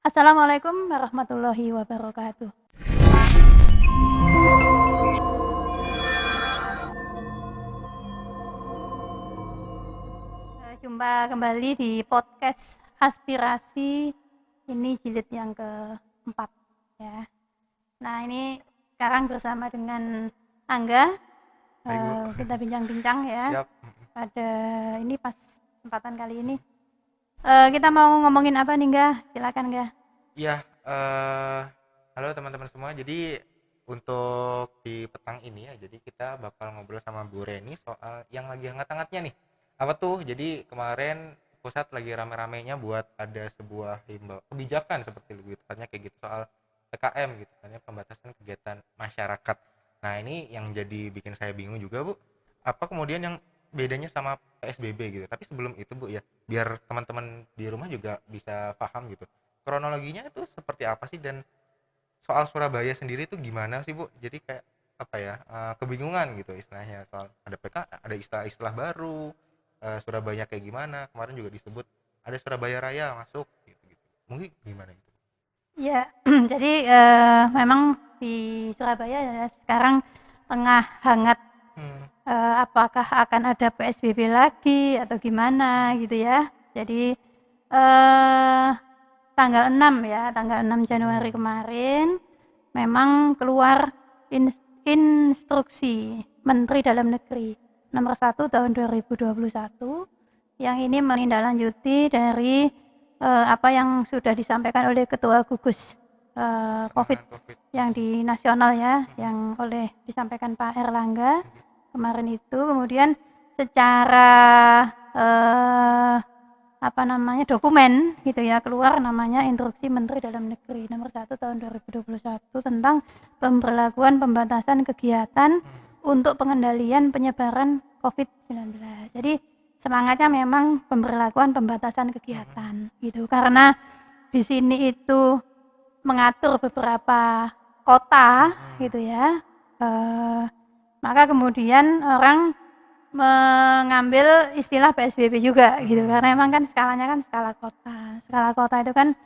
Assalamualaikum warahmatullahi wabarakatuh. Jumpa kembali di podcast Aspirasi, ini jilid yang keempat ya. Nah ini sekarang bersama dengan Angga, kita bincang-bincang ya. Siap. Pada ini pas kesempatan kali ini kita mau ngomongin apa nih Ga? Silakan Ga. Ya, halo teman-teman semua. Jadi untuk di petang ini ya, jadi kita bakal ngobrol sama Bu Reni soal yang lagi hangat-hangatnya nih. Apa tuh? Jadi kemarin pusat lagi rame-ramenya buat ada sebuah kebijakan seperti lebih tepatnya kayak gitu soal PKM gitu kan ya, pembatasan kegiatan masyarakat. Nah, ini yang jadi bikin saya bingung juga, Bu. Apa kemudian yang bedanya sama PSBB gitu. Tapi sebelum itu, Bu ya, biar teman-teman di rumah juga bisa paham gitu. Kronologinya itu seperti apa sih, dan soal Surabaya sendiri itu gimana sih, Bu? Jadi kayak apa ya, kebingungan gitu istilahnya soal ada ada istilah-istilah baru, Surabaya kayak gimana, kemarin juga disebut ada Surabaya Raya masuk gitu-gitu. Mungkin gimana itu? Ya, jadi memang di Surabaya ya sekarang tengah hangat, apakah akan ada PSBB lagi atau gimana gitu ya. Jadi eh, tanggal 6 Januari kemarin memang keluar instruksi Menteri Dalam Negeri nomor 1 tahun 2021 yang ini menindaklanjuti dari apa yang sudah disampaikan oleh Ketua Gugus COVID COVID. yang di nasional ya, yang disampaikan Pak Erlangga kemarin itu. Kemudian secara dokumen gitu ya, keluar namanya Instruksi Menteri Dalam Negeri nomor 1 tahun 2021 tentang pemberlakuan pembatasan kegiatan untuk pengendalian penyebaran COVID-19. Jadi semangatnya memang pemberlakuan pembatasan kegiatan gitu, karena di sini itu mengatur beberapa kota gitu ya. Maka kemudian orang mengambil istilah PSBB juga gitu, karena emang kan skalanya kan skala kota. Skala kota itu kan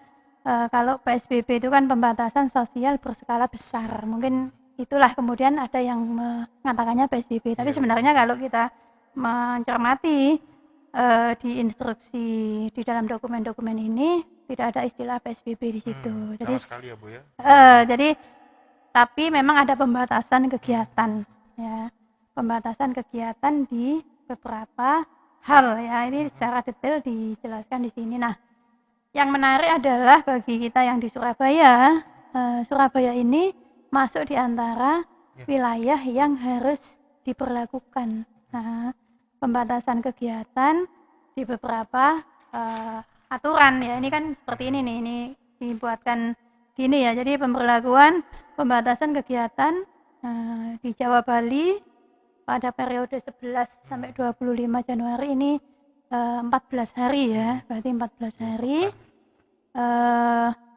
kalau PSBB itu kan pembatasan sosial berskala besar. Mungkin itulah kemudian ada yang mengatakannya PSBB. Tapi sebenarnya kalau kita mencermati di instruksi di dalam dokumen-dokumen ini tidak ada istilah PSBB di situ. Jadi Sama sekali ya, Bu ya. jadi tapi memang ada pembatasan kegiatan ya. Pembatasan kegiatan di beberapa hal ya. Ini secara detail dijelaskan di sini. Nah, yang menarik adalah bagi kita yang di Surabaya, Surabaya ini masuk di antara wilayah yang harus diberlakukan pembatasan kegiatan di beberapa aturan ya. Ini kan seperti ini nih, ini dibuatkan gini ya. Jadi pemberlakuan pembatasan kegiatan di Jawa Bali pada periode 11 sampai 25 Januari ini 14 hari ya, berarti 14 hari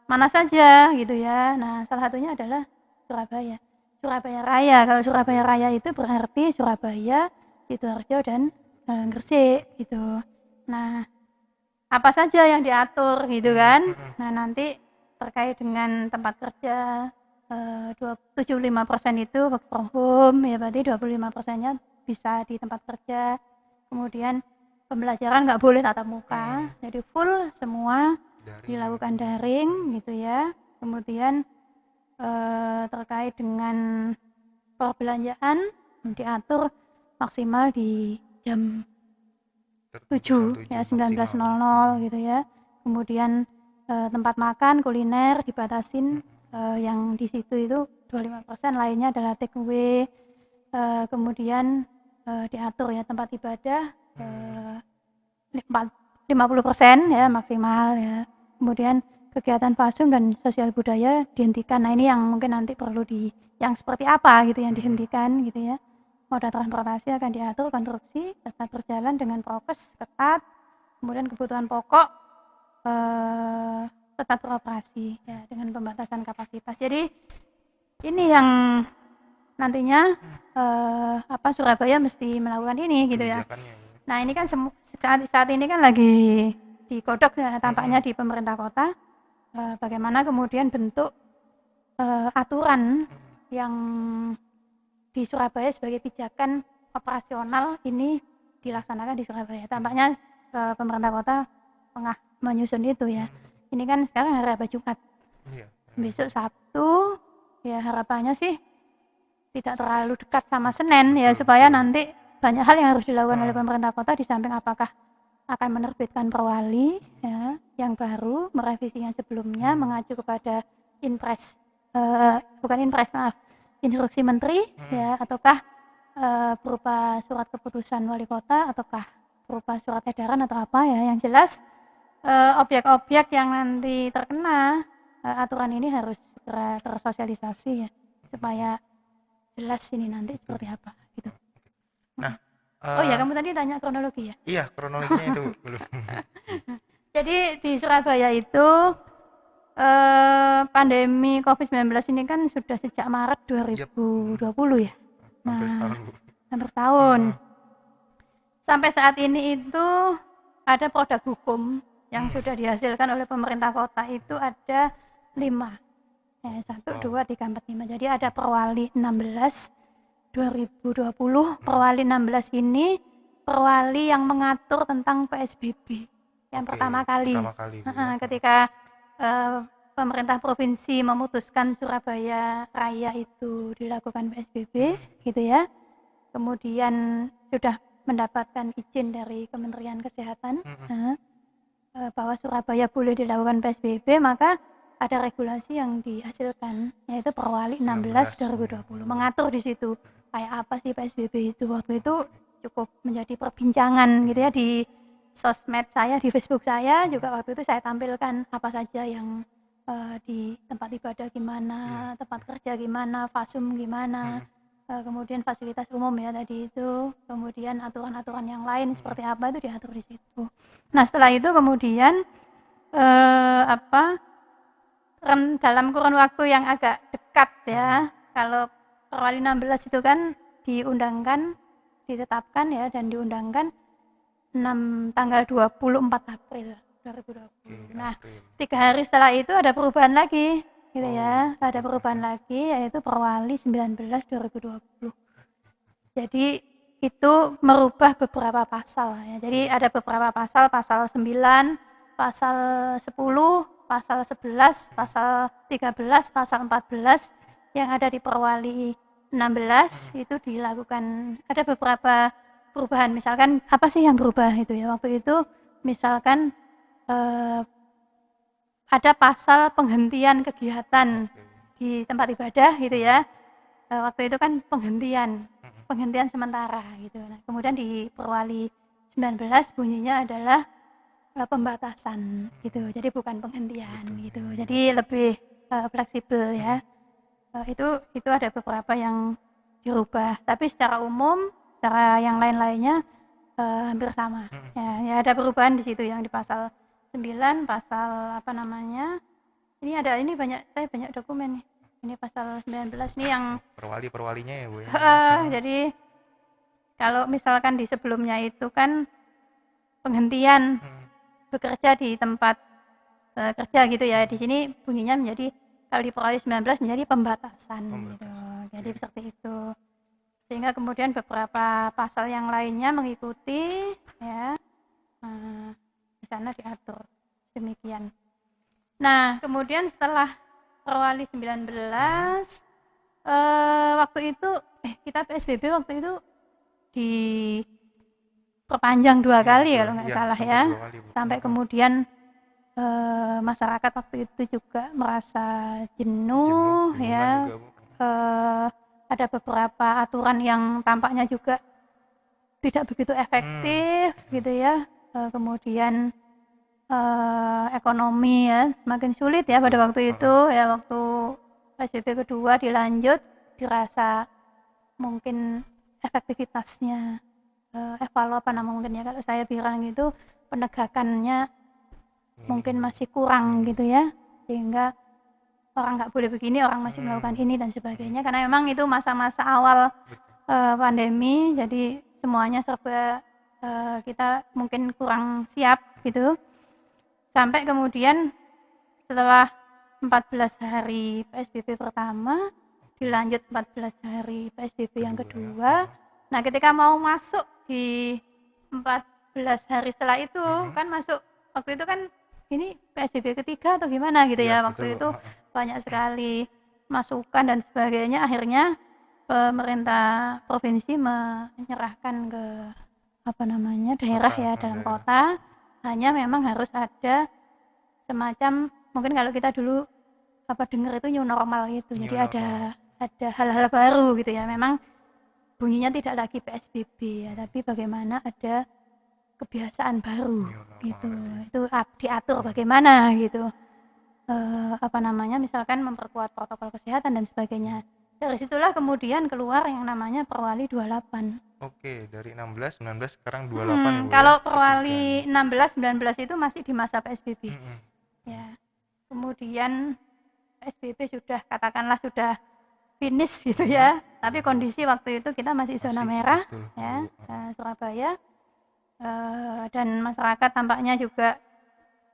mana saja gitu ya. Nah, salah satunya adalah Surabaya. Surabaya Raya. Kalau Surabaya Raya itu berarti Surabaya, Sidoarjo dan Gresik gitu. Nah, apa saja yang diatur gitu kan. Nah, nanti terkait dengan tempat kerja 75% itu work from home ya, berarti 25%-nya bisa di tempat kerja. Kemudian pembelajaran nggak boleh tatap muka, jadi full semua dilakukan daring gitu ya. Kemudian terkait dengan perbelanjaan diatur maksimal di jam 7 ya, 19.00 gitu ya. Kemudian tempat makan kuliner dibatasin, yang di situ itu 25%, lainnya adalah take away. Kemudian diatur ya tempat ibadah 50% ya maksimal ya. Kemudian kegiatan pasum dan sosial budaya dihentikan. Nah, ini yang mungkin nanti perlu yang seperti apa gitu yang dihentikan gitu ya. Moda transportasi akan diatur konstruksi tetap berjalan dengan prokes ketat. Kemudian kebutuhan pokok tetap beroperasi ya dengan pembatasan kapasitas. Jadi ini yang nantinya Surabaya mesti melakukan ini gitu ya. Nah, ini kan saat ini kan lagi digodok ya tampaknya di pemerintah kota. bagaimana kemudian bentuk aturan yang di Surabaya sebagai pijakan operasional ini dilaksanakan di Surabaya. Tampaknya pemerintah kota tengah menyusun itu ya. Ini kan sekarang hari apa, Jumat. Iya. Besok Sabtu, ya harapannya sih tidak terlalu dekat sama Senin ya, supaya nanti banyak hal yang harus dilakukan oleh pemerintah kota, di samping apakah akan menerbitkan perwali ya yang baru, merevisi yang sebelumnya, mengacu kepada inpres instruksi menteri ya, ataukah berupa surat keputusan wali kota, ataukah berupa surat edaran atau apa ya. Yang jelas objek-objek yang nanti terkena aturan ini harus segera tersosialisasi ya, supaya jelas ini nanti seperti apa gitu. Nah, oh ya, kamu tadi tanya kronologi ya? Iya, kronologinya itu belum. Jadi di Surabaya itu pandemi COVID-19 ini kan sudah sejak Maret 2020 ya. Hampir Nah, setahun, Bu. hampir setahun. Sampai saat ini itu ada produk hukum yang sudah dihasilkan oleh pemerintah kota itu ada 5. Ya, 1, 2, 3, 4, 5. Jadi ada Perwali 16 2020. Perwali 16 ini perwali yang mengatur tentang PSBB yang pertama kali. Ketika pemerintah provinsi memutuskan Surabaya Raya itu dilakukan PSBB gitu ya. Kemudian sudah mendapatkan izin dari Kementerian Kesehatan bahwa Surabaya boleh dilakukan PSBB, maka ada regulasi yang dihasilkan, yaitu Perwali 16 2020, mengatur di situ kayak apa sih PSBB itu. Waktu itu cukup menjadi perbincangan gitu ya di sosmed saya, di Facebook saya juga. Waktu itu saya tampilkan apa saja yang di tempat ibadah gimana, tempat kerja gimana, fasum gimana, kemudian fasilitas umum ya tadi itu, kemudian aturan-aturan yang lain seperti apa itu diatur di situ. Nah setelah itu kemudian dalam kurun waktu yang agak dekat ya, kalau Perwali 16 itu kan ditetapkan ya dan diundangkan tanggal 24 April 2020. Nah, 3 hari setelah itu ada perubahan lagi gitu ya, ada perubahan lagi yaitu Perwali 19 2020. Jadi itu merubah beberapa pasal ya. Jadi ada beberapa pasal 9, pasal 10, pasal 11, pasal 13, pasal 14 yang ada di Perwali 16 itu dilakukan. Ada beberapa perubahan, misalkan apa sih yang berubah itu ya waktu itu, misalkan ada pasal penghentian kegiatan di tempat ibadah gitu ya. Waktu itu kan penghentian sementara gitu. Nah, kemudian di Perwali 19 bunyinya adalah pembatasan gitu, jadi bukan penghentian gitu, jadi lebih fleksibel ya. Itu ada beberapa yang dirubah, tapi secara umum, secara yang lain-lainnya hampir sama ya. Ada perubahan di situ yang di pasal 9, pasal apa namanya, ini saya banyak dokumen nih. Ini pasal 19 nih yang perwalinya ya Bu ya. Jadi kalau misalkan di sebelumnya itu kan penghentian bekerja di tempat kerja gitu ya, di sini bunyinya menjadi, kalau di Perwali 19 menjadi pembatasan gitu. Jadi seperti itu, sehingga kemudian beberapa pasal yang lainnya mengikuti ya. Di sana diatur demikian. Nah kemudian setelah Perwali 19 waktu itu kita PSBB waktu itu diperpanjang 2 kali kalau nggak salah ya, sampai kemudian masyarakat waktu itu juga merasa jenuh ya. Ada beberapa aturan yang tampaknya juga tidak begitu efektif gitu ya. Kemudian ekonomi ya semakin sulit ya pada waktu itu ya. Waktu PSBB kedua dilanjut, dirasa mungkin efektivitasnya mungkin ya, kalau saya bilang itu penegakannya mungkin masih kurang gitu ya, sehingga orang nggak boleh begini, orang masih melakukan ini dan sebagainya, karena memang itu masa-masa awal pandemi, jadi semuanya serba kita mungkin kurang siap gitu. Sampai kemudian setelah 14 hari PSBB pertama, dilanjut 14 hari PSBB yang kedua. Nah, ketika mau masuk di 14 hari setelah itu, kan masuk waktu itu kan ini PSBB ketiga atau gimana gitu Iya, ya. Waktu betul. itu banyak sekali masukan dan sebagainya. Akhirnya pemerintah provinsi menyerahkan ke daerah Kota, ya, dalam daerah. kota. Hanya memang harus ada semacam, mungkin kalau kita dulu dengar itu new normal gitu. New Jadi normal. ada hal-hal baru gitu ya. Memang bunyinya tidak lagi PSBB ya, tapi bagaimana ada kebiasaan baru New normal gitu. lagi. Itu diatur bagaimana gitu. Misalkan memperkuat protokol kesehatan dan sebagainya. Dari situlah kemudian keluar yang namanya Perwali 28. Oke, dari 16, 19 sekarang 28 ya, Bu ya. Kalau Ketiga Perwali nih. 16, 19 itu masih di masa PSBB. Mm-mm. Ya. Kemudian PSBB sudah finish gitu ya. Tapi kondisi waktu itu kita masih zona merah betul, ya, Bu. Surabaya. Dan masyarakat tampaknya juga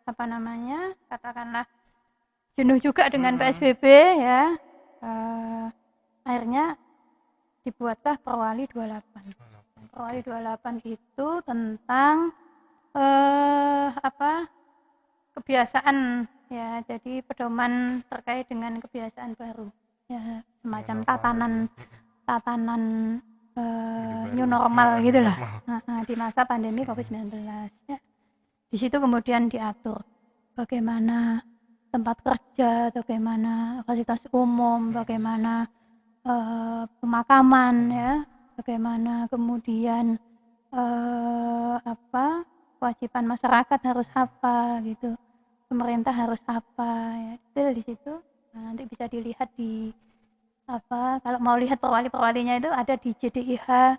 katakanlah jenuh juga dengan PSBB ya. Akhirnya dibuatlah Perwali 28. Perwali 28 itu tentang kebiasaan ya, jadi pedoman terkait dengan kebiasaan baru ya, semacam tatanan new normal gitulah. Di masa pandemi COVID-19 ya. Di situ kemudian diatur bagaimana tempat kerja, bagaimana fasilitas umum, bagaimana pemakaman ya, bagaimana kemudian kewajiban masyarakat harus apa gitu, pemerintah harus apa ya, detail di situ. Nah, nanti bisa dilihat di kalau mau lihat perwali-perwalinya itu ada di JDIH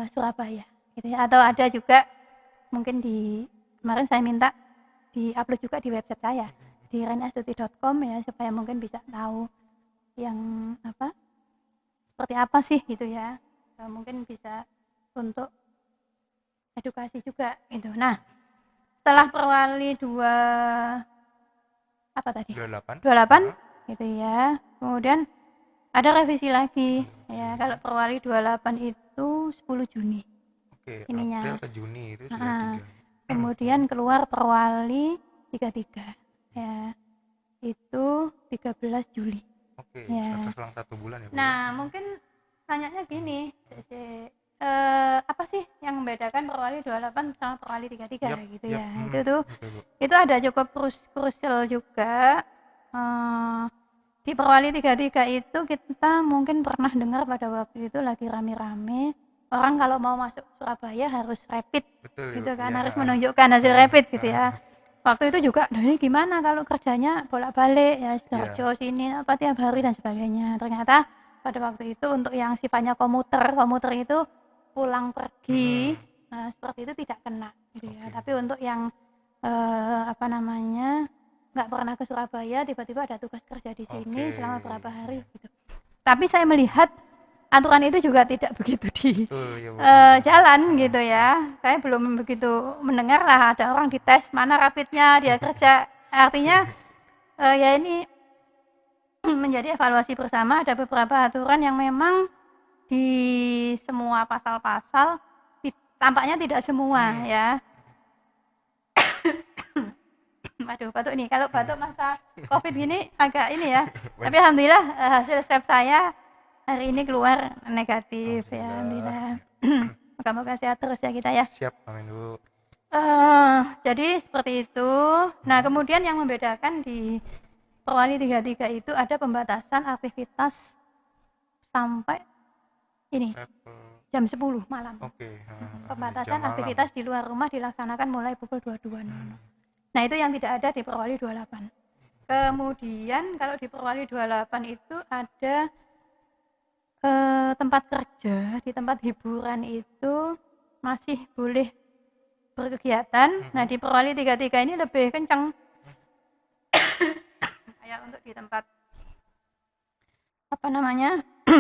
Surabaya gitu ya, atau ada juga mungkin kemarin saya minta di-upload juga di website saya di renastuti.com ya, supaya mungkin bisa tahu yang seperti apa sih gitu ya. Mungkin bisa untuk edukasi juga gitu. Nah, setelah Perwali 28 gitu ya. Kemudian ada revisi lagi ya. Kalau Perwali 28 itu 10 Juni. Oke, ininya. April ke Juni itu sudah 3. Kemudian keluar Perwali 33 ya. Itu 13 Juli. Oke, Ya. selang 1 bulan ya, Bu. Nah, mungkin tanyanya gini, apa sih yang membedakan Perwali 28 sama Perwali 33 gitu ya. Itu ada cukup krusial juga. Di Perwali 33 itu kita mungkin pernah dengar pada waktu itu lagi rame-rame orang kalau mau masuk Surabaya harus rapid. Betul, gitu kan, ya. harus menunjukkan hasil rapid gitu ya. Waktu itu juga, nah ini gimana kalau kerjanya bolak-balik ya, Sidoarjo sini tiap hari dan sebagainya. Ternyata pada waktu itu untuk yang sifatnya komuter itu pulang pergi seperti itu tidak kena gitu ya. Tapi untuk yang nggak pernah ke Surabaya, tiba-tiba ada tugas kerja di sini selama berapa hari gitu. Tapi saya melihat aturan itu juga tidak begitu di jalan gitu ya. Saya belum begitu mendengar lah ada orang dites mana rapidnya dia kerja. Artinya ya ini menjadi evaluasi bersama. Ada beberapa aturan yang memang di semua pasal-pasal tampaknya tidak semua ya. Waduh, batuk nih. Kalau batuk masa COVID gini agak ini ya. Tapi alhamdulillah hasil swab saya hari ini keluar negatif ya, alhamdulillah. Moga-moga sehat terus ya kita ya. Siap, amin Bu. Jadi seperti itu. Nah, kemudian yang membedakan di Perwali 33 itu ada pembatasan aktivitas sampai ini jam 10 malam. Pembatasan aktivitas di luar rumah dilaksanakan mulai pukul 22. Nah, itu yang tidak ada di Perwali 28. Kemudian kalau di Perwali 28 itu ada tempat kerja, di tempat hiburan itu masih boleh berkegiatan. Nah, di Perwali 33 ini lebih kencang. Kayak untuk di tempat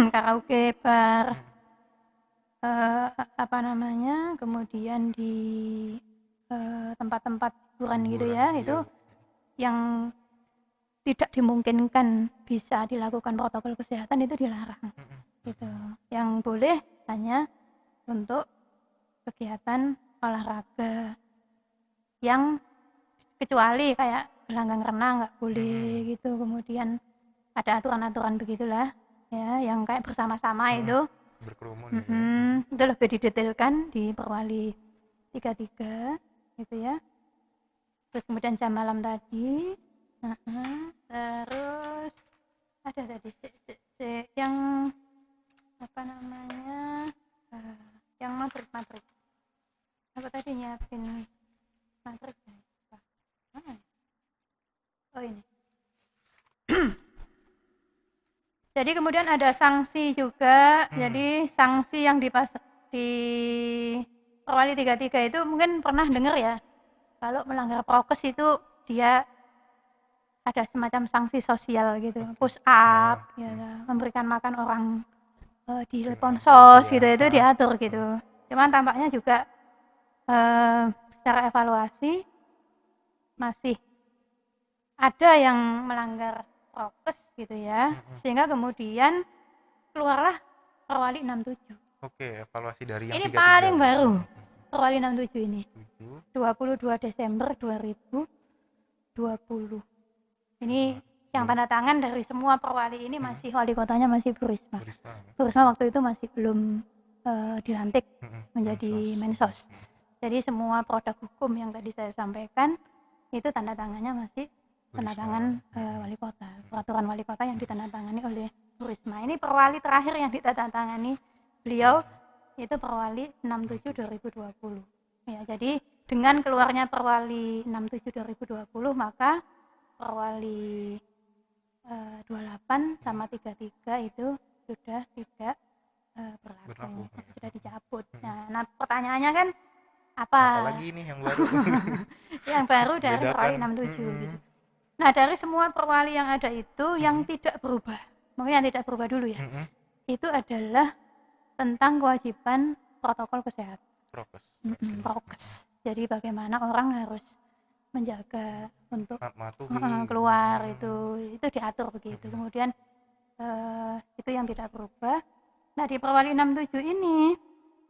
karaoke, bar, kemudian di tempat-tempat hiburan gitu ya, itu yang tidak dimungkinkan bisa dilakukan protokol kesehatan itu dilarang gitu. Yang boleh hanya untuk kegiatan olahraga yang kecuali kayak gelanggang renang nggak boleh gitu. Kemudian ada aturan-aturan begitulah ya, yang kayak bersama-sama itu berkerumun itu lebih didetailkan di Perwali 33 gitu ya. Terus kemudian jam malam tadi, terus ada tadi yang apa namanya, yang matrik apa tadi nyiapin matrik apa? Oh ini. Jadi kemudian ada sanksi juga. Jadi sanksi yang di Perwali 33 itu mungkin pernah dengar ya. Kalau melanggar prokes itu dia ada semacam sanksi sosial gitu, push up, ya, memberikan makan orang di ponsos gitu, itu diatur gitu. Cuman tampaknya juga secara evaluasi masih ada yang melanggar prokes gitu ya, sehingga kemudian keluarlah Perwali 67. Oke, evaluasi dari yang ini 33 paling ya? baru Perwali 67 ini 7. 22 Desember 2020. Ini yang tanda tangan dari semua perwali ini masih wali kotanya masih Bu Risma. Bu Risma waktu itu masih belum dilantik menjadi Mensos. Jadi semua produk hukum yang tadi saya sampaikan itu tanda tangannya masih tanda tangan wali kota. Peraturan wali kota yang ditandatangani oleh Bu Risma. Ini perwali terakhir yang ditandatangani beliau itu Perwali 67 2020. Ya, jadi dengan keluarnya Perwali 67 2020 maka Perwali 28 sama 33 itu sudah tidak berlaku, sudah dicabut. Nah, pertanyaannya kan apa lagi nih yang baru? yang baru dari Perwali 67 gitu. Nah, dari semua perwali yang ada itu yang tidak berubah, mungkin yang tidak berubah dulu ya, itu atulah tentang kewajiban protokol kesehatan, prokes. Jadi bagaimana orang harus menjaga untuk keluar itu diatur begitu. Kemudian itu yang tidak berubah. Nah, di Perwali 67 ini,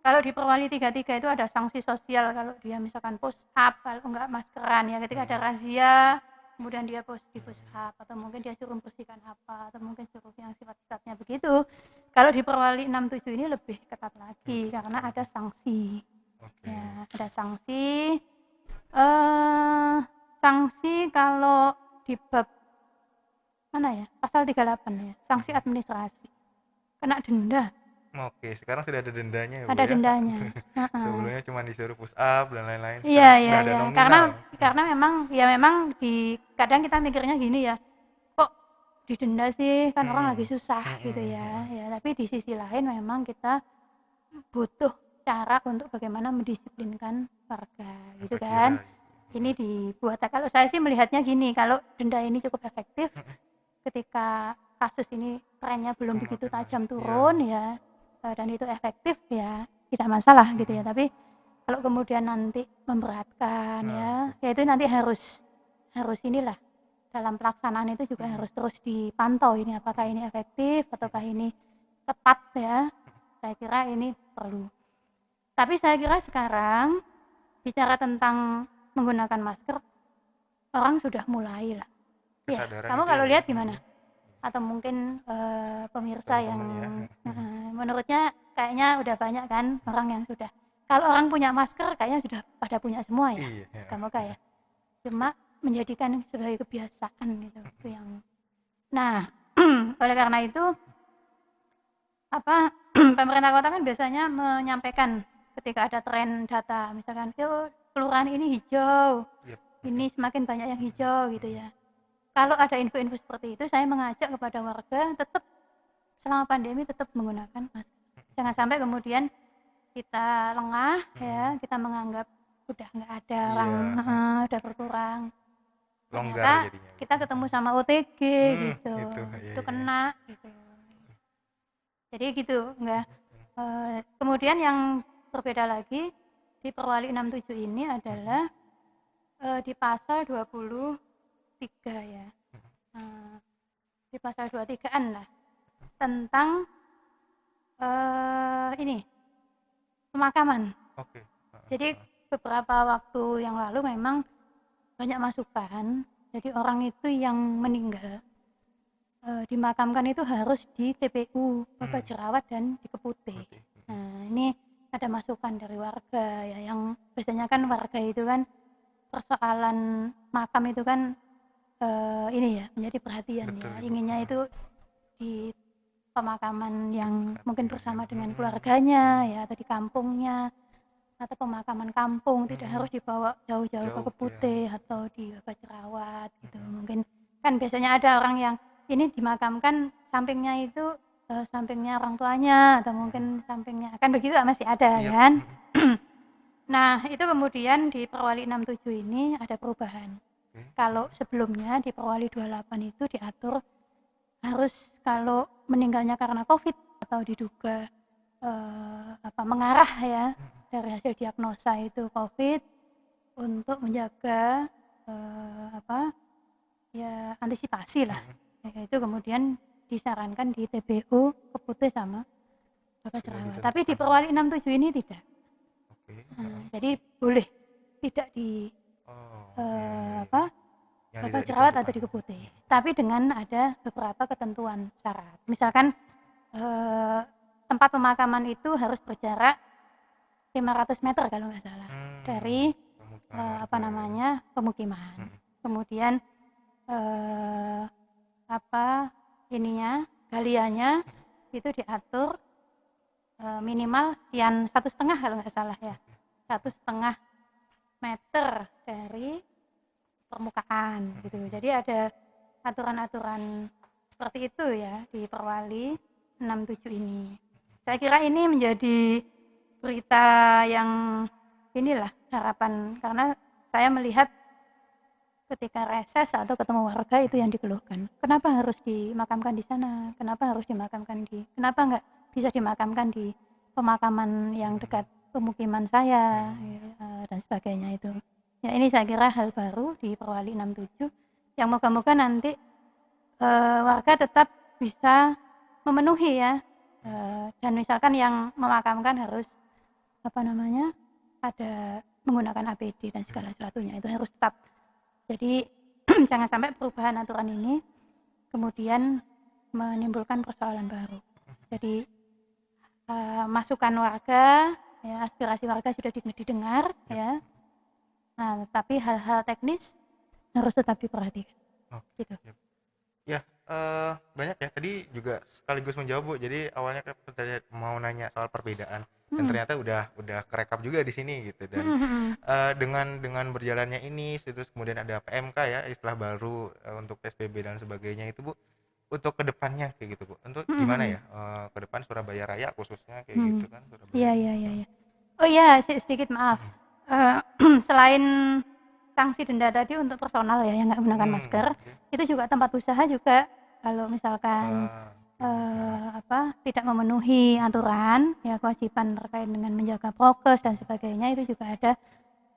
kalau di Perwali 33 itu ada sanksi sosial kalau dia misalkan push up, kalau enggak maskeran ya, ketika ada razia kemudian dia di push up, atau mungkin dia suruh bersihkan apa, atau mungkin suruh yang sifat-sifatnya begitu. Kalau di Perwali 67 ini lebih ketat lagi karena ada sanksi. Ya, ada sanksi. Sanksi kalau di bab mana ya, pasal 38 ya, sanksi administrasi, kena denda. Oke, sekarang sudah ada dendanya ya, ada dendanya. Sebelumnya cuma disuruh push up dan lain-lain. Iya. Karena memang di kadang kita mikirnya gini ya, kok didenda sih, kan orang lagi susah gitu ya. Ya, tapi di sisi lain memang kita butuh cara untuk bagaimana mendisiplinkan warga gitu kan. Ini dibuat, kalau saya sih melihatnya gini, kalau denda ini cukup efektif ketika kasus ini trennya belum begitu tajam turun ya, dan itu efektif ya tidak masalah gitu ya. Tapi kalau kemudian nanti memberatkan ya itu nanti harus inilah, dalam pelaksanaan itu juga harus terus dipantau ini apakah ini efektif ataukah ini tepat ya. Saya kira ini perlu. Tapi saya kira sekarang bicara tentang menggunakan masker, orang sudah mulai lah. Ya, kamu kalau lihat gimana? Atau mungkin pemirsa yang menurutnya kayaknya udah banyak kan orang yang sudah, kalau orang punya masker kayaknya sudah pada punya semua ya. Semoga ya. Cuma menjadikan sebagai kebiasaan gitu yang. Nah, oleh karena itu pemerintah kota kan biasanya menyampaikan ketika ada tren data, misalkan kelurahan ini hijau, ini semakin banyak yang hijau gitu ya. Kalau ada info-info seperti itu, saya mengajak kepada warga tetap selama pandemi tetap menggunakan masker. Jangan sampai kemudian kita lengah ya, kita menganggap udah nggak ada orang, udah berkurang. Ternyata kita ketemu sama OTG gitu, itu kena gitu. Jadi gitu, enggak. Kemudian yang berbeda lagi di Perwali 67 ini adalah di pasal 23 23 ya. Di pasal 23-an lah tentang ini pemakaman. Oke. Jadi beberapa waktu yang lalu memang banyak masukan. Jadi orang itu yang meninggal dimakamkan itu harus di TPU Bapak Jerawat dan di Keputih. Nah, ini ada masukan dari warga ya, yang biasanya kan warga itu kan persoalan makam itu kan ini ya menjadi perhatian. Betul, ya. Inginnya itu di pemakaman yang mungkin bersama dengan keluarganya ya, atau di kampungnya, atau pemakaman kampung, tidak harus dibawa jauh-jauh ke Keputih ya, atau di Bapak Jerawat gitu. Mungkin kan biasanya ada orang yang ini dimakamkan sampingnya itu sampingnya orang tuanya, atau mungkin sampingnya kan begitu masih ada kan. Nah, itu kemudian di Perwali 67 ini ada perubahan. Kalau sebelumnya di Perwali 28 itu diatur harus kalau meninggalnya karena COVID atau diduga mengarah ya dari hasil diagnosa itu COVID, untuk menjaga antisipasi lah. Itu kemudian disarankan di TPU Keputih sama Bapak Jerawat. Tapi di Perwali 67 ini tidak. Jadi boleh tidak di Bapak Jerawat atau di Keputih, tapi dengan ada beberapa ketentuan syarat. Misalkan tempat pemakaman itu harus berjarak 500 meter kalau nggak salah dari pemukiman. Kemudian galiannya itu diatur minimal sekian 1,5 kalau nggak salah ya, 1,5 meter dari permukaan gitu. Jadi ada aturan-aturan seperti itu ya di Perwali 67 ini. Saya kira ini menjadi berita yang inilah harapan, karena saya melihat ketika reses atau ketemu warga itu yang dikeluhkan. Kenapa harus dimakamkan di sana? Kenapa nggak bisa dimakamkan di pemakaman yang dekat pemukiman saya dan sebagainya itu. Ya, ini saya kira hal baru di Perwali 67 yang moga-moga nanti warga tetap bisa memenuhi ya, dan misalkan yang memakamkan harus ada menggunakan APD dan segala sesuatunya itu harus tetap. Jadi jangan sampai perubahan aturan ini kemudian menimbulkan persoalan baru. Jadi masukan warga ya, aspirasi warga sudah didengar ya. Nah, tapi hal-hal teknis harus tetap diperhatikan. Gitu. Ya, banyak ya. Tadi juga sekaligus menjawab Bu. Jadi awalnya mau nanya soal perbedaan, dan ternyata udah kerekap juga di sini gitu. Dan dengan berjalannya ini, terus kemudian ada PMK ya, istilah baru untuk PSBB dan sebagainya itu Bu. Untuk kedepannya kayak gitu Bu. Untuk gimana ya ke depan Surabaya Raya khususnya kayak gitu kan? Iya. Oh iya, sedikit maaf. Selain sanksi denda tadi untuk personal ya yang nggak menggunakan masker, itu juga tempat usaha juga kalau misalkan tidak memenuhi aturan ya, kewajiban terkait dengan menjaga prokes dan sebagainya, itu juga ada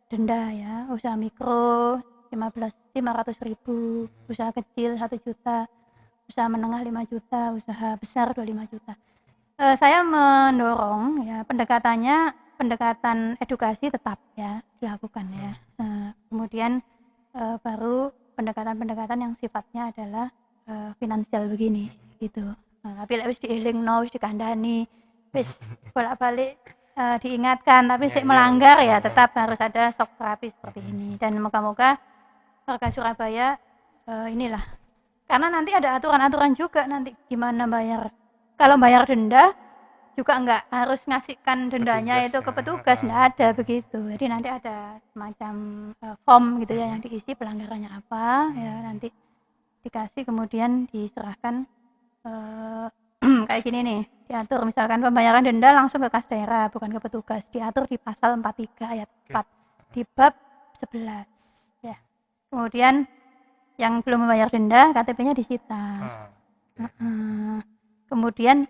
denda ya. Usaha mikro 500.000, usaha kecil 1 juta, usaha menengah 5 juta, usaha besar 25 juta. Saya mendorong ya pendekatan edukasi tetap ya dilakukan ya. Kemudian baru pendekatan yang sifatnya adalah finansial begini gitu. Tapi wis dielingno, wis dikandani, wis bolak-balik diingatkan, tapi sik melanggar ya tetap harus ada shock terapi seperti ini. Dan moga-moga warga Surabaya inilah, karena nanti ada aturan-aturan juga nanti gimana bayar. Kalau bayar denda juga enggak harus ngasihkan dendanya itu ke petugas, enggak ada begitu. Jadi nanti ada semacam form gitu ya yang diisi pelanggarannya apa ya, nanti dikasih kemudian diserahkan kayak gini nih, diatur misalkan pembayaran denda langsung ke kas daerah bukan ke petugas, diatur di pasal 43 ayat 4 di bab 11 ya. Kemudian yang belum membayar denda KTP-nya disita. Kemudian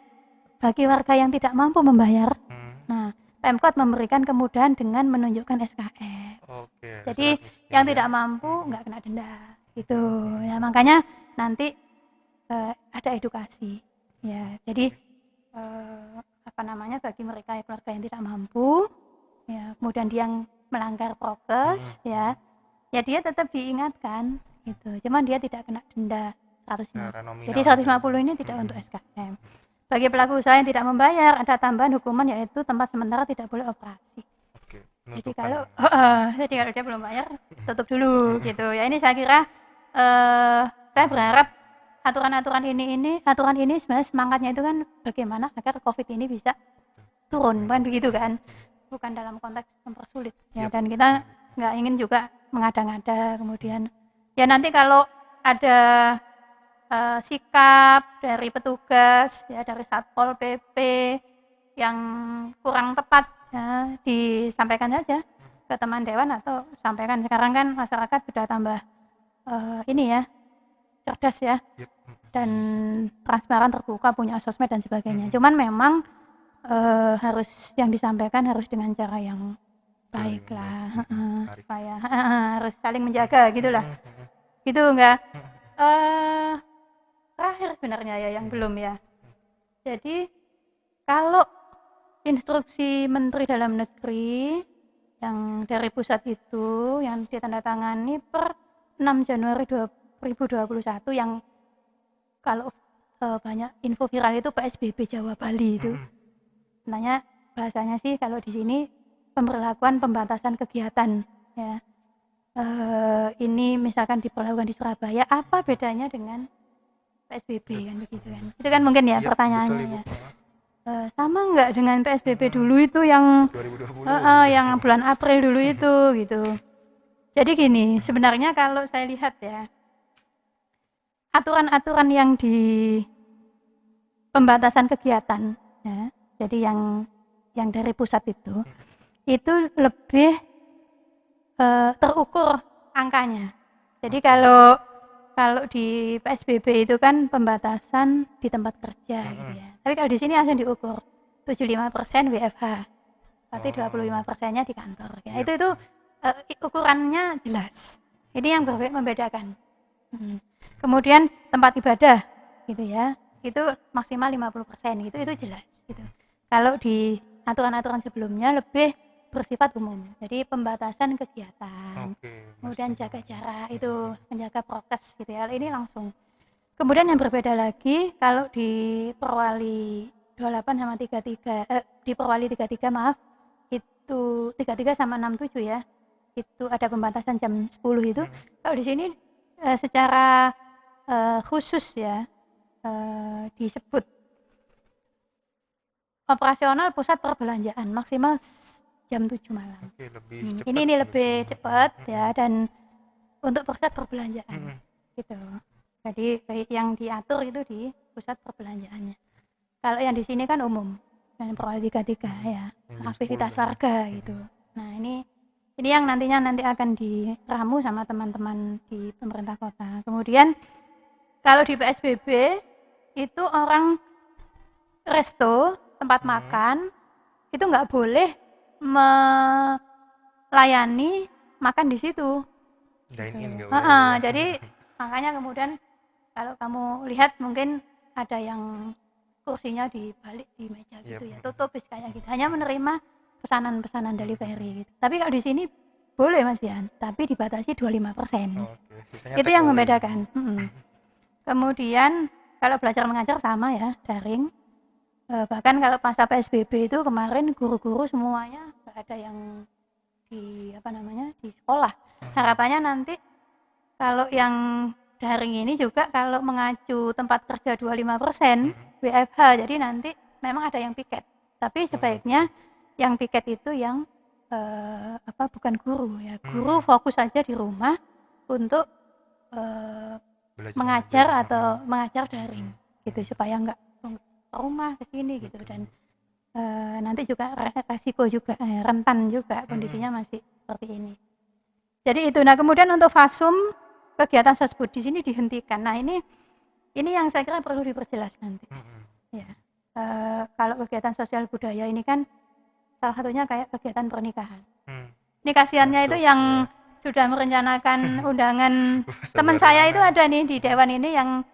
bagi warga yang tidak mampu membayar, nah Pemkot memberikan kemudahan dengan menunjukkan SKS. Jadi yang tidak mampu nggak kena denda. gitu ya. Makanya nanti ada edukasi ya. Jadi apa namanya, bagi mereka keluarga yang tidak mampu ya, kemudian dia yang melanggar prokes ya dia tetap diingatkan gitu. Cuman dia tidak kena denda 150. Jadi 150 ini tidak untuk SKM. Bagi pelaku usaha yang tidak membayar, ada tambahan hukuman, yaitu tempat sementara tidak boleh operasi. Oke, Jadi kalau dia belum bayar, tutup dulu gitu ya. Ini saya kira saya berharap aturan ini sebenarnya semangatnya itu kan bagaimana agar COVID ini bisa turun, kan begitu kan? Bukan dalam konteks mempersulit ya. Dan kita nggak ingin juga mengada-ngada. Kemudian ya nanti kalau ada sikap dari petugas ya, dari Satpol PP yang kurang tepat ya, disampaikan saja ke teman dewan atau sampaikan. Sekarang kan masyarakat sudah tambah ini ya, cerdas ya, dan transparan, terbuka, punya sosmed dan sebagainya. Cuman memang harus yang disampaikan harus dengan cara yang baik lah, supaya harus saling menjaga gitulah, gitu enggak. Terakhir sebenarnya ya yang belum ya. Jadi kalau instruksi Menteri Dalam Negeri yang dari pusat itu yang ditandatangani per 6 Januari 2021 yang kalau banyak info viral itu PSBB Jawa Bali itu. Sebenarnya bahasanya sih kalau di sini pemberlakuan pembatasan kegiatan ya. Ini misalkan diperlakukan di Surabaya, apa bedanya dengan PSBB kan begitu kan? Itu kan mungkin ya pertanyaannya ya. Sama nggak dengan PSBB dulu itu yang 2020 yang bulan April dulu itu gitu. Jadi gini, sebenarnya kalau saya lihat ya, aturan-aturan yang di pembatasan kegiatan ya, jadi yang dari pusat itu lebih terukur angkanya. Jadi kalau di PSBB itu kan pembatasan di tempat kerja gitu ya. Tapi kalau di sini langsung diukur 75% WFH. Berarti 25%-nya di kantor. Ya, itu ukurannya jelas. Ini yang membedakan. Kemudian tempat ibadah gitu ya. Itu maksimal 50% gitu. Itu jelas gitu. Kalau di aturan-aturan sebelumnya lebih bersifat umum. Jadi pembatasan kegiatan. Kemudian jaga jarak itu, menjaga prokes gitu ya. Ini langsung. Kemudian yang berbeda lagi kalau di Perwali 28 sama 33 di Perwali 33 maaf, itu 33 sama 67 ya. Itu ada pembatasan jam 10 itu. Kalau di sini secara khusus ya disebut operasional pusat perbelanjaan maksimal jam 7 malam. Lebih cepat. Ini lebih cepat ya, dan untuk pusat perbelanjaan gitu. Jadi yang diatur itu di pusat perbelanjaannya. Kalau yang di sini kan umum, yang Perwali 33 ya, aktivitas warga gitu. Nah ini yang nantinya akan diramu sama teman-teman di pemerintah kota. Kemudian kalau di PSBB itu orang resto, tempat makan itu nggak boleh melayani makan di situ. Dine-in nggak boleh. Jadi makanya kemudian kalau kamu lihat mungkin ada yang kursinya dibalik di meja gitu ya, tutup kayak gitu. Hanya menerima pesanan-pesanan delivery gitu. Tapi kalau di sini boleh Mas Yan, tapi dibatasi 25%. Itu yang membedakan. Kemudian kalau belajar mengajar sama ya, daring. Bahkan kalau masa PSBB itu kemarin guru-guru semuanya nggak ada yang di di sekolah. Harapannya nanti kalau yang daring ini juga kalau mengacu tempat kerja 25% WFH, jadi nanti memang ada yang piket. Tapi sebaiknya yang piket itu yang bukan guru ya. Guru fokus saja di rumah untuk mengajar atau mengajar daring gitu, supaya nggak rumah ke sini gitu. Dan nanti juga resiko juga rentan juga kondisinya masih seperti ini. Jadi itu. Nah kemudian untuk fasum kegiatan sosbud di sini dihentikan. Nah ini yang saya kira perlu diperjelas nanti. Ya kalau kegiatan sosial budaya ini kan salah satunya kayak kegiatan pernikahan. Ini kasihannya itu yang sudah merencanakan undangan. Teman Sabar saya itu banget. ada nih di dewan ini yang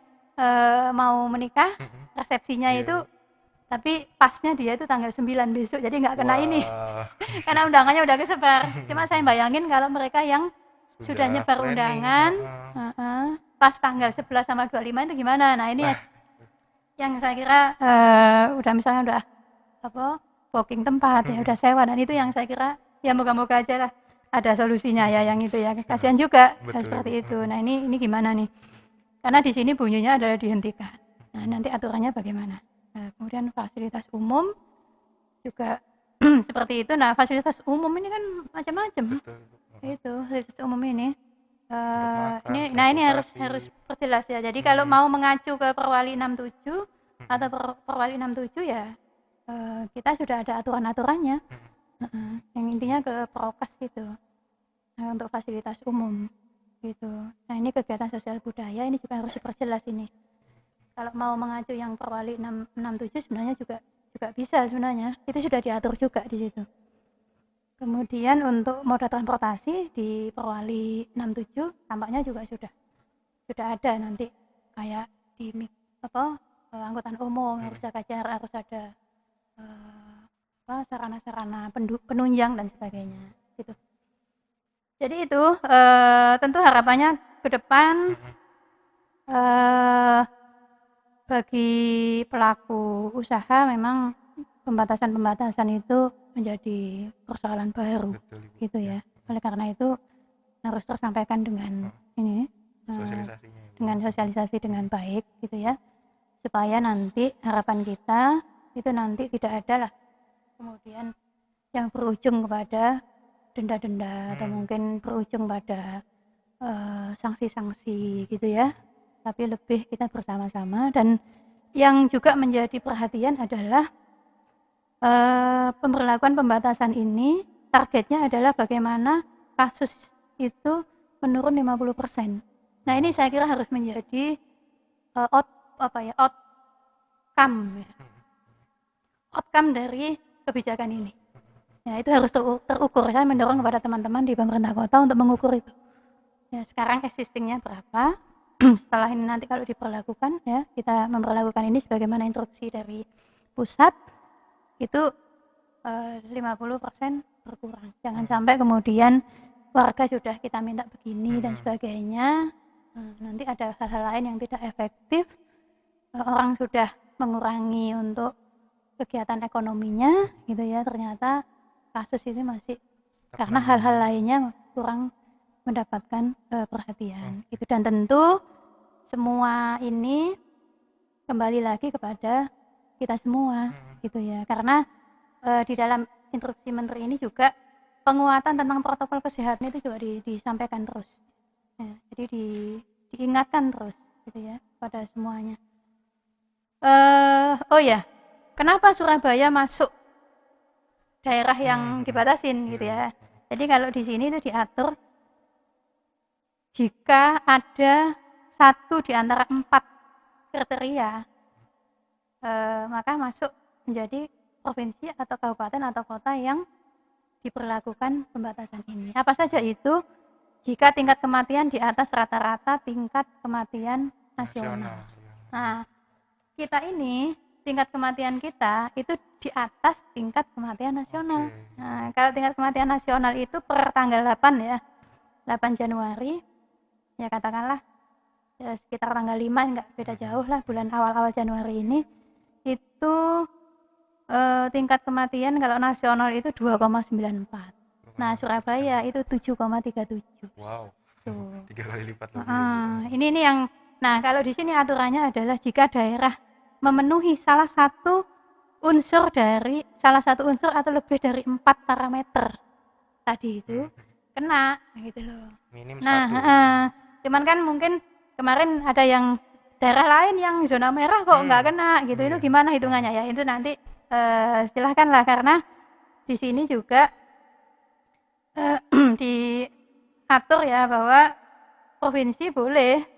mau menikah, Mm-mm. resepsinya Iya, itu, iya. tapi pasnya dia itu tanggal 9 besok, jadi nggak kena ini. Wah, Karena undangannya udah kesebar. Cuma saya bayangin kalau mereka yang sudah sudah nyebar planning. undangan, Heeh. pas tanggal 11 sama 25 itu gimana? Nah ini Nah, yang saya kira udah misalnya udah apa booking tempat ya udah sewa, dan itu yang saya kira ya moga-moga aja lah ada solusinya ya yang itu ya. Kasihan juga betul Ibu. seperti itu. Nah ini gimana nih? Karena di sini bunyinya adalah dihentikan. Nah nanti aturannya bagaimana? Nah, kemudian fasilitas umum juga seperti itu. Nah fasilitas umum ini kan macam-macam. Betul Ibu. Heeh. Itu fasilitas umum ini. Tempat makan, Ini harus transportasi. perjelas ya. Jadi kalau Hmm. mau mengacu ke Perwali 67 atau Mm-mm. Perwali 67 ya kita sudah ada aturan-aturannya. Mm-mm. Yang intinya ke prokes gitu. Nah, untuk fasilitas umum gitu. Nah ini kegiatan sosial budaya ini juga harus diperjelas ini. Kalau mau mengacu yang Perwali 67 sebenarnya juga bisa sebenarnya. Itu sudah diatur juga di situ. Kemudian untuk moda transportasi di Perwali 67 tampaknya juga sudah ada nanti kayak di apa angkutan umum harus jaga jarak, harus ada sarana-sarana penunjang dan sebagainya gitu. Jadi itu tentu harapannya ke depan bagi pelaku usaha memang pembatasan-pembatasan itu menjadi persoalan baru Betul Ibu. gitu ya. Oleh karena itu harus tersampaikan dengan ini Sosialisasinya Ibu. dengan sosialisasi dengan baik gitu ya, supaya nanti harapan kita itu nanti tidak ada lah kemudian yang berujung kepada denda-denda atau mungkin berujung pada sanksi-sanksi gitu ya, tapi lebih kita bersama-sama. Dan yang juga menjadi perhatian adalah pemberlakuan pembatasan ini targetnya adalah bagaimana kasus itu menurun 50%. Nah ini saya kira harus menjadi outcome ya. Outcome dari kebijakan ini. Ya itu harus terukur. Saya mendorong kepada teman-teman di pemerintah kota untuk mengukur itu. Ya sekarang existingnya berapa? Setelah ini nanti kalau diperlakukan ya kita memperlakukan ini sebagaimana instruksi dari pusat itu 50% berkurang. Jangan sampai kemudian warga sudah kita minta begini dan sebagainya, nanti ada hal-hal lain yang tidak efektif, orang sudah mengurangi untuk kegiatan ekonominya gitu ya, ternyata kasus ini masih karena hal-hal lainnya kurang mendapatkan perhatian gitu. Dan tentu semua ini kembali lagi kepada kita semua gitu ya, karena di dalam instruksi menteri ini juga penguatan tentang protokol kesehatan itu juga disampaikan terus ya, jadi diingatkan terus gitu ya pada semuanya. Oh ya, kenapa Surabaya masuk daerah yang dibatasin gitu ya. Jadi kalau di sini itu diatur jika ada satu di antara 4 kriteria maka masuk menjadi provinsi atau kabupaten atau kota yang diberlakukan pembatasan ini. Apa saja itu? Jika tingkat kematian di atas rata-rata tingkat kematian nasional. Nah, kita ini tingkat kematian kita itu di atas tingkat kematian nasional. Nah, kalau tingkat kematian nasional itu per tanggal 8 ya, 8 Januari, ya katakanlah ya sekitar tanggal 5, enggak beda jauh lah, bulan awal-awal Januari ini, itu tingkat kematian kalau nasional itu 2,94. Nah, Surabaya itu 7,37. Wow. Tuh. 3 kali lipat lebih. Ini yang kalau di sini aturannya adalah jika daerah memenuhi salah satu unsur atau lebih dari 4 parameter tadi itu kena gitu loh. Minim Nah, 1. cuman kan mungkin kemarin ada yang daerah lain yang zona merah kok nggak kena gitu. Itu gimana hitungannya ya? Itu nanti silahkan lah, karena di sini juga diatur ya bahwa provinsi boleh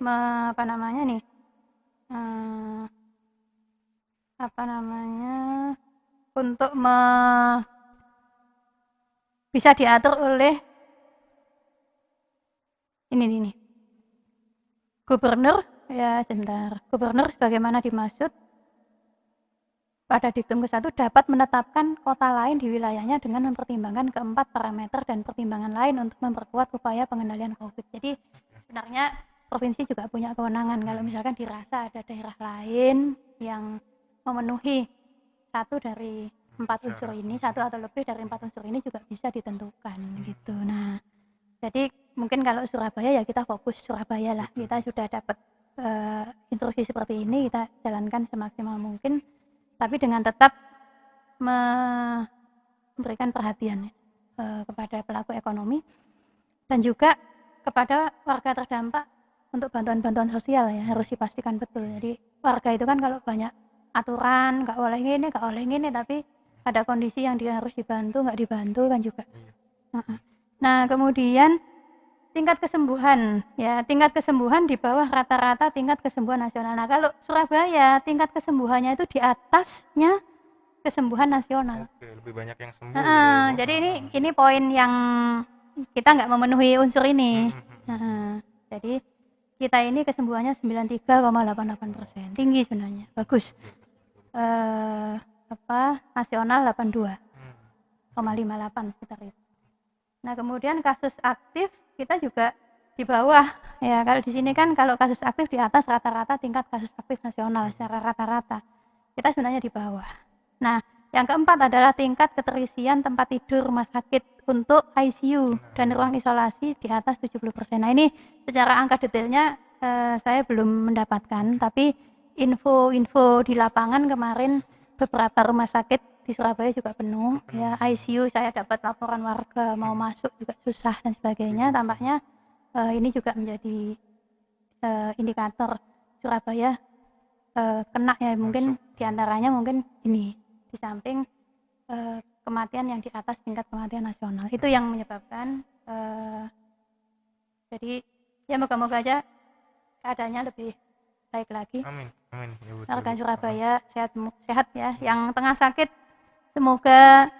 untuk bisa diatur oleh ini. Gubernur, ya sebentar. Gubernur sebagaimana dimaksud pada diktum ke-1 dapat menetapkan kota lain di wilayahnya dengan mempertimbangkan keempat parameter dan pertimbangan lain untuk memperkuat upaya pengendalian COVID. Jadi sebenarnya provinsi juga punya kewenangan kalau misalkan dirasa ada daerah lain yang memenuhi satu dari 4 unsur ini, satu atau lebih dari 4 unsur ini juga bisa ditentukan gitu. Nah, jadi mungkin kalau Surabaya ya kita fokus Surabaya lah. Kita sudah dapat instruksi seperti ini, kita jalankan semaksimal mungkin. Tapi dengan tetap memberikan perhatian kepada pelaku ekonomi dan juga kepada warga terdampak untuk bantuan-bantuan sosial ya harus dipastikan betul. Jadi warga itu kan kalau banyak aturan nggak boleh ini, tapi ada kondisi yang dia harus dibantu nggak dibantu kan juga. Nah kemudian tingkat kesembuhan di bawah rata-rata tingkat kesembuhan nasional. Nah kalau Surabaya tingkat kesembuhannya itu di atasnya kesembuhan nasional. Oke, lebih banyak yang sembuh gitu ya, Bu. Jadi ini poin yang kita nggak memenuhi unsur ini. Jadi kita ini kesembuhannya 93,88%, tinggi sebenarnya, bagus. Nasional 82,58 sekitar itu. Nah kemudian kasus aktif kita juga di bawah ya. Kalau di sini kan kalau kasus aktif di atas rata-rata tingkat kasus aktif nasional secara rata-rata, kita sebenarnya di bawah. Nah yang keempat adalah tingkat keterisian tempat tidur rumah sakit untuk ICU dan ruang isolasi di atas 70%. Nah ini secara angka detailnya saya belum mendapatkan, tapi info di lapangan kemarin beberapa rumah sakit di Surabaya juga penuh ya. ICU saya dapat laporan warga mau masuk juga susah dan sebagainya. Tampaknya ini juga menjadi indikator Surabaya kena ya, mungkin diantaranya mungkin ini di samping kematian yang di atas tingkat kematian nasional itu yang menyebabkan jadi ya moga-moga aja keadaannya lebih baik lagi. Amin ya, warga Surabaya sehat ya. Yang tengah sakit semoga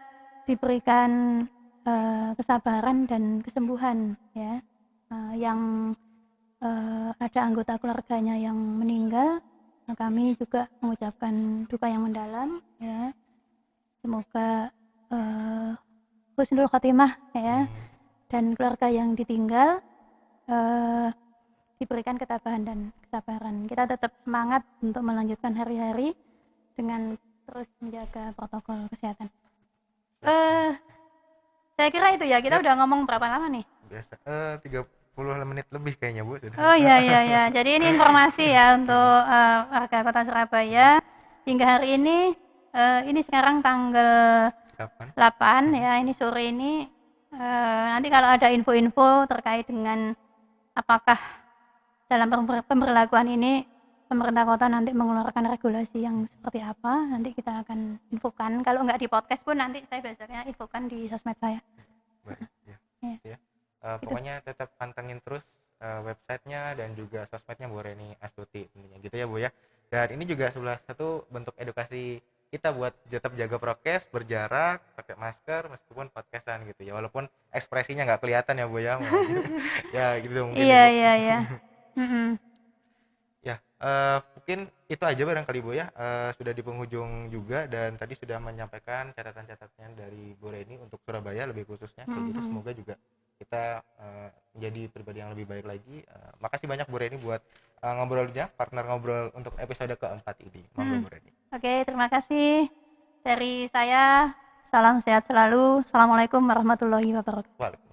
diberikan kesabaran dan kesembuhan ya. Yang ada anggota keluarganya yang meninggal, kami juga mengucapkan duka yang mendalam ya. Semoga husnul khotimah ya, dan keluarga yang ditinggal diberikan ketabahan dan kesabaran. Kita tetap semangat untuk melanjutkan hari-hari dengan terus menjaga protokol kesehatan. Saya kira itu ya, kita udah ngomong berapa lama nih? Biasa 30 menit lebih kayaknya, Bu, sudah. Oh iya. Jadi ini informasi ya untuk warga Kota Surabaya hingga hari ini sekarang tanggal 8 ya, ini sore ini. Nanti kalau ada info-info terkait dengan apakah dalam pemberlakuan ini pemerintah kota nanti mengeluarkan regulasi yang seperti apa, nanti kita akan infokan. Kalau nggak di podcast pun nanti saya biasanya infokan di sosmed saya. Baik, ya. Pokoknya tetap pantengin terus websitenya dan juga sosmednya Bu Reni Astuti tentunya gitu ya, Bu ya. Dan ini juga salah satu bentuk edukasi kita buat tetap jaga prokes, berjarak, pakai masker meskipun podcastan gitu ya, walaupun ekspresinya nggak kelihatan ya, Bu ya. Ya gitu mungkin. Iya. Ya, mungkin itu aja barangkali, Bu ya. Sudah di penghujung juga dan tadi sudah menyampaikan catatan-catatannya dari Bu Reni untuk Surabaya lebih khususnya. Jadi semoga juga kita menjadi pribadi yang lebih baik lagi. Makasih banyak Bu Reni buat ngobrolnya, partner ngobrol untuk episode keempat ini. Monggo Bu Reni. Oke, terima kasih dari saya. Salam sehat selalu. Assalamualaikum warahmatullahi wabarakatuh.